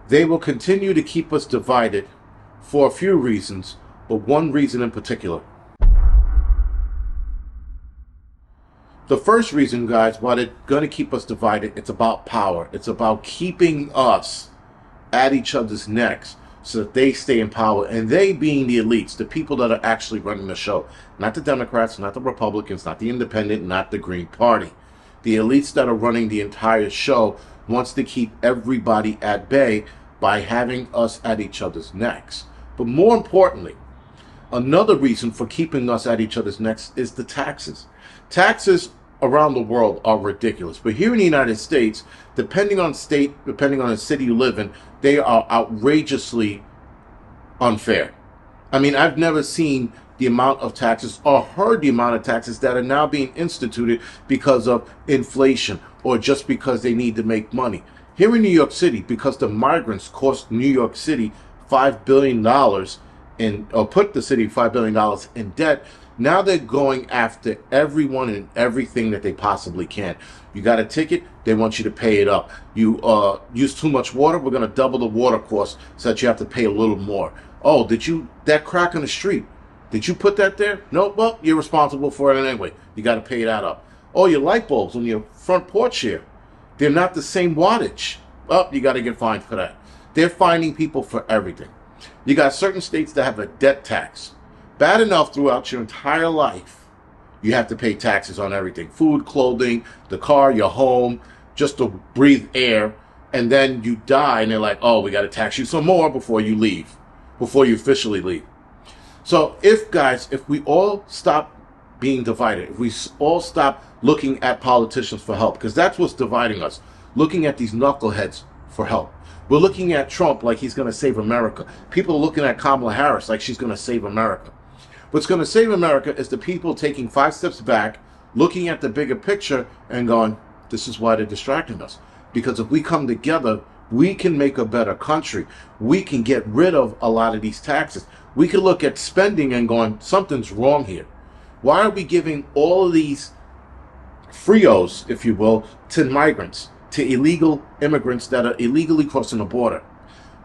They will continue to keep us divided for a few reasons, but one reason in particular. The first reason, guys, why they're going to keep us divided, it's about power. It's about keeping us at each other's necks so that they stay in power. And they being the elites, the people that are actually running the show. Not the Democrats, not the Republicans, not the Independent, not the Green Party. The elites that are running the entire show wants to keep everybody at bay by having us at each other's necks. But more importantly, another reason for keeping us at each other's necks is the taxes. Taxes around the world are ridiculous. But here in the United States, depending on state, depending on the city you live in, they are outrageously unfair. I mean, I've never seen the amount of taxes or heard the amount of taxes that are now being instituted because of inflation or just because they need to make money. Here in New York City, because the migrants cost New York City $5 billion or put the city $5 billion in debt, now they're going after everyone and everything that they possibly can. You got a ticket, they want you to pay it up. You use too much water, we're going to double the water cost so that you have to pay a little more. Oh, that crack in the street, did you put that there? No, well, you're responsible for it anyway. You got to pay that up. Oh, your light bulbs on your front porch here, they're not the same wattage. Oh, you got to get fined for that. They're fining people for everything. You got certain states that have a debt tax. Bad enough throughout your entire life, you have to pay taxes on everything. Food, clothing, the car, your home, just to breathe air. And then you die and they're like, oh, we got to tax you some more before you leave, before you officially leave. So if we all stop being divided, if we all stop looking at politicians for help, because that's what's dividing us, looking at these knuckleheads for help. We're looking at Trump like he's going to save America. People are looking at Kamala Harris like she's going to save America. What's going to save America is the people taking 5 steps back, looking at the bigger picture and going, this is why they're distracting us. Because if we come together, we can make a better country. We can get rid of a lot of these taxes. We can look at spending and going, something's wrong here. Why are we giving all of these frios, if you will, to migrants, to illegal immigrants that are illegally crossing the border?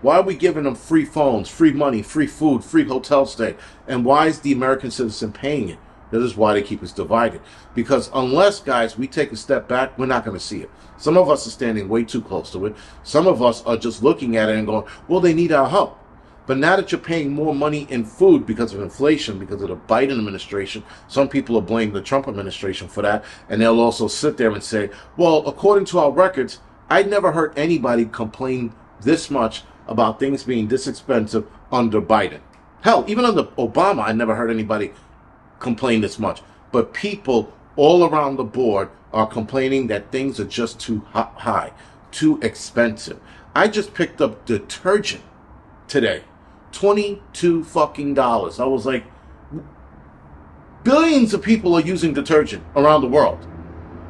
Why are we giving them free phones, free money, free food, free hotel stay? And why is the American citizen paying it? That is why they keep us divided. Because unless, guys, we take a step back, we're not going to see it. Some of us are standing way too close to it. Some of us are just looking at it and going, well, they need our help. But now that you're paying more money in food because of inflation, because of the Biden administration, some people are blaming the Trump administration for that. And they'll also sit there and say, well, according to our records, I never heard anybody complain this much about things being this expensive under Biden. Hell, even under Obama, I never heard anybody complain this much. But people all around the board are complaining that things are just too high, too expensive. I just picked up detergent today. $22 fucking dollars. I was like, billions of people are using detergent around the world.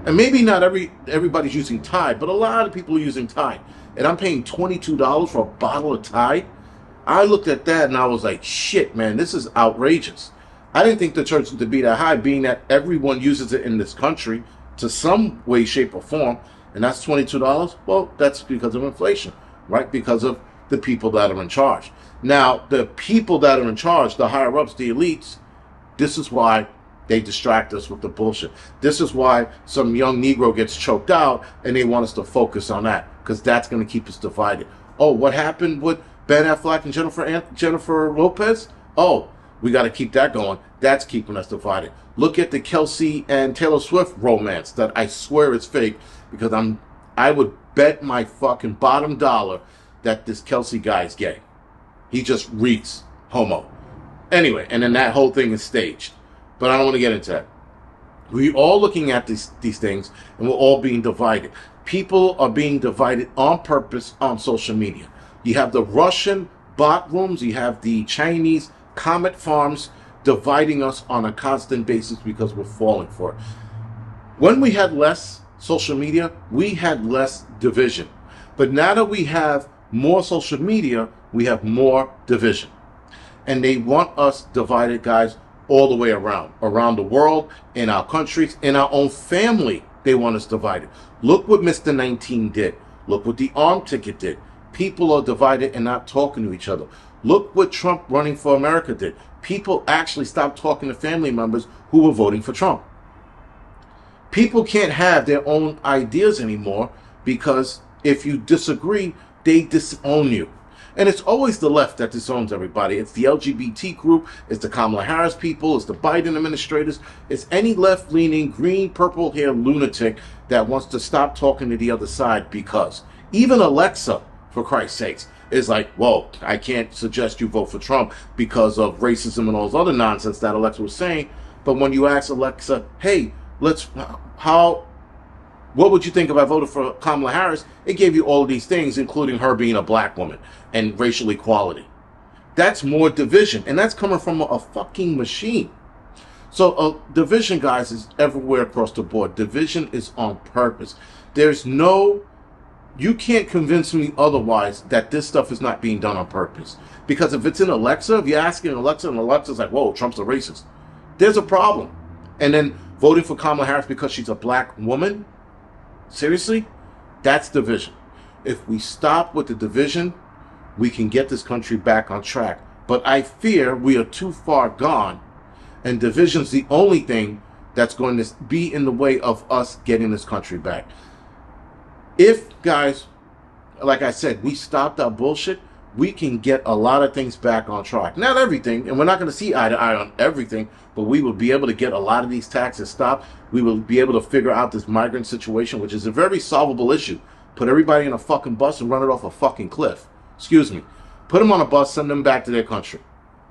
And maybe not everybody's using Tide, but a lot of people are using Tide. And I'm paying $22 for a bottle of Tide. I looked at that and I was like, shit, man, this is outrageous. I didn't think detergent to be that high, being that everyone uses it in this country to some way, shape, or form. And that's $22? Well, that's because of inflation, right? Because of the people that are in charge. Now, the people that are in charge, the higher-ups, the elites, this is why they distract us with the bullshit. This is why some young Negro gets choked out and they want us to focus on that, because that's going to keep us divided. Oh, what happened with Ben Affleck and Jennifer Lopez? Oh, we got to keep that going. That's keeping us divided. Look at the Kelsey and Taylor Swift romance that I swear is fake, because I would bet my fucking bottom dollar that this Kelsey guy is gay. He just reeks homo. Anyway, and then that whole thing is staged. But I don't want to get into that. We're all looking at these things, and we're all being divided. People are being divided on purpose on social media. You have the Russian bot rooms, you have the Chinese comet farms dividing us on a constant basis because we're falling for it. When we had less social media, we had less division. But now that we have more social media, we have more division. And they want us divided, guys, all the way around the world, in our countries, in our own family. They want us divided. Look what Mr. 19 did. Look what the arm ticket did. People are divided and not talking to each other. Look what Trump running for America did. People actually stopped talking to family members who were voting for Trump. People can't have their own ideas anymore because if you disagree, they disown you. And it's always the left that disowns everybody. It's the LGBT group, it's the Kamala Harris people, it's the Biden administrators, it's any left-leaning, green, purple-haired lunatic that wants to stop talking to the other side because even Alexa, for Christ's sakes, is like, well, I can't suggest you vote for Trump because of racism and all this other nonsense that Alexa was saying. But when you ask Alexa, hey, what would you think if I voted for Kamala Harris? It gave you all of these things, including her being a black woman and racial equality. That's more division, and that's coming from a fucking machine. So division, guys, is everywhere across the board. Division is on purpose. You can't convince me otherwise that this stuff is not being done on purpose. Because if it's in Alexa, if you're asking Alexa, and Alexa's like, whoa, Trump's a racist, there's a problem. And then voting for Kamala Harris because she's a black woman? Seriously? That's division. If we stop with the division, we can get this country back on track. But I fear we are too far gone, and division's the only thing that's going to be in the way of us getting this country back. If, guys, like I said, we stopped our bullshit, we can get a lot of things back on track. Not everything, and we're not going to see eye to eye on everything, but we will be able to get a lot of these taxes stopped. We will be able to figure out this migrant situation, which is a very solvable issue. Put everybody in a fucking bus and run it off a fucking cliff. Excuse me. Put them on a bus, send them back to their country.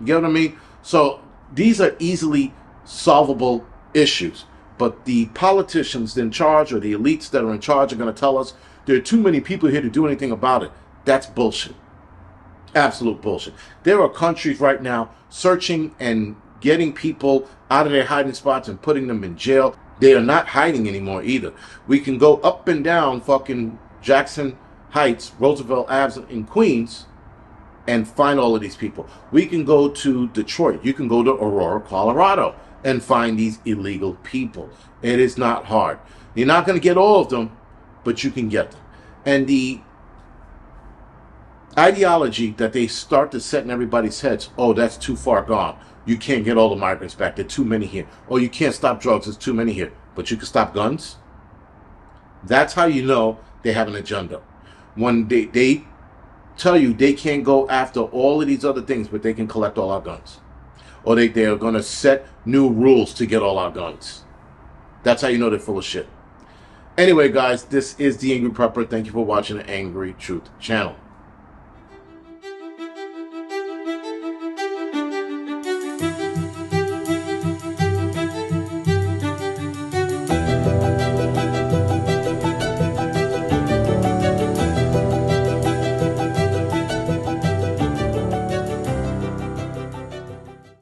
You get what I mean? So these are easily solvable issues. But the politicians in charge or the elites that are in charge are going to tell us there are too many people here to do anything about it. That's bullshit. Absolute bullshit. There are countries right now searching and getting people out of their hiding spots and putting them in jail. They are not hiding anymore either. We can go up and down fucking Jackson Heights, Roosevelt Ave in Queens and find all of these people. We can go to Detroit. You can go to Aurora, Colorado and find these illegal people. It is not hard. You're not going to get all of them, but you can get them. And the ideology that they start to set in everybody's heads, oh, that's too far gone. You can't get all the migrants back. There are too many here. Or you can't stop drugs. There's too many here. But you can stop guns? That's how you know they have an agenda. When they tell you they can't go after all of these other things, but they can collect all our guns. Or they are going to set new rules to get all our guns. That's how you know they're full of shit. Anyway, guys, this is The Angry Prepper. Thank you for watching the Angry Truth channel.